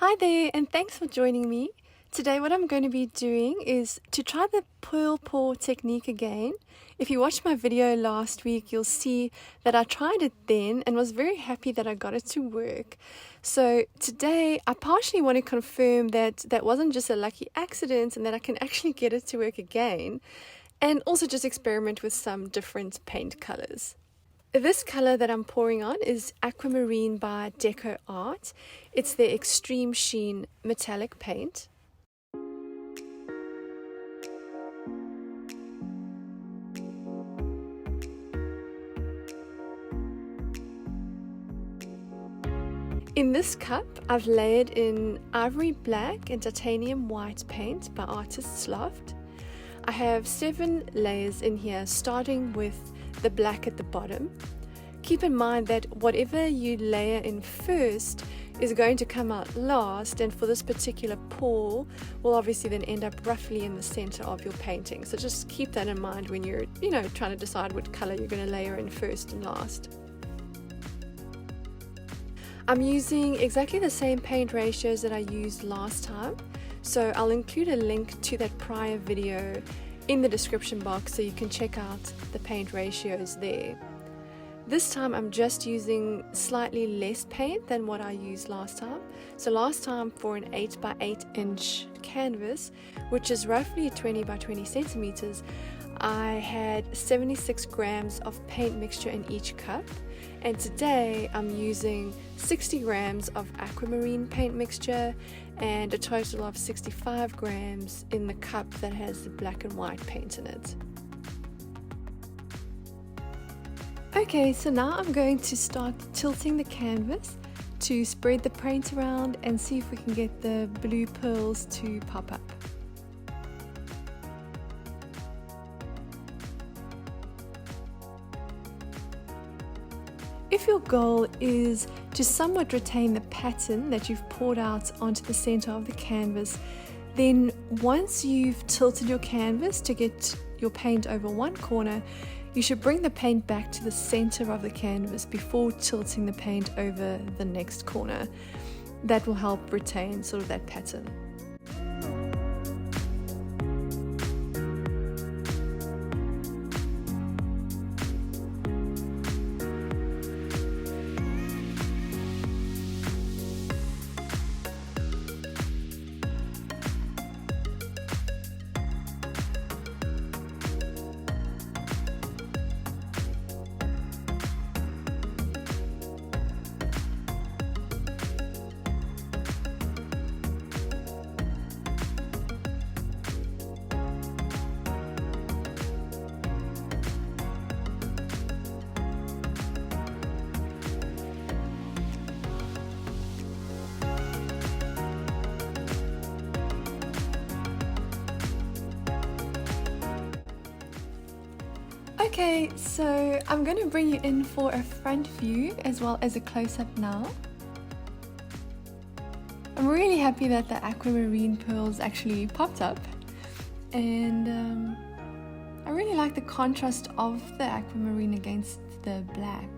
Hi there, and thanks for joining me. Today what I'm going to be doing is to try the pearl pour technique again. If you watched my video last week, you'll see that I tried it then and was very happy that I got it to work. So today I partially want to confirm that that wasn't just a lucky accident and that I can actually get it to work again, and also just experiment with some different paint colors. This color that I'm pouring on is Aquamarine by Deco Art. It's their Extreme Sheen metallic paint. In this cup, I've layered in Ivory Black and Titanium White paint by Artist's Loft. I have 7 layers in here, starting with the black at the bottom. Keep in mind that whatever you layer in first is going to come out last, and for this particular pour will obviously then end up roughly in the center of your painting. So just keep that in mind when you're, trying to decide what color you're going to layer in first and last. I'm using exactly the same paint ratios that I used last time, so I'll include a link to that prior video in the description box so you can check out the paint ratios there. This time I'm just using slightly less paint than what I used last time. So last time for an 8 by 8 inch canvas, which is roughly 20 by 20 centimeters, I had 76 grams of paint mixture in each cup. And today I'm using 60 grams of aquamarine paint mixture and a total of 65 grams in the cup that has the black and white paint in it. Okay, so now I'm going to start tilting the canvas to spread the paint around and see if we can get the blue pearls to pop up. If your goal is to somewhat retain the pattern that you've poured out onto the center of the canvas, then once you've tilted your canvas to get your paint over one corner, you should bring the paint back to the center of the canvas before tilting the paint over the next corner. That will help retain sort of that pattern. Okay, so I'm going to bring you in for a front view as well as a close-up now. I'm really happy that the aquamarine pearls actually popped up, and I really like the contrast of the aquamarine against the black.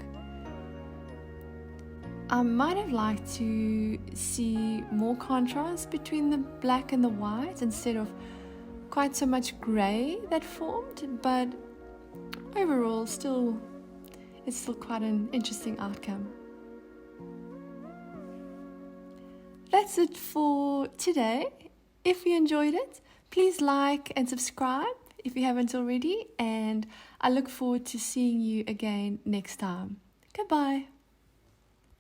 I might have liked to see more contrast between the black and the white instead of quite so much grey that formed, but overall, it's still quite an interesting outcome. That's it for today. If you enjoyed it, please like and subscribe if you haven't already, and I look forward to seeing you again next time. Goodbye.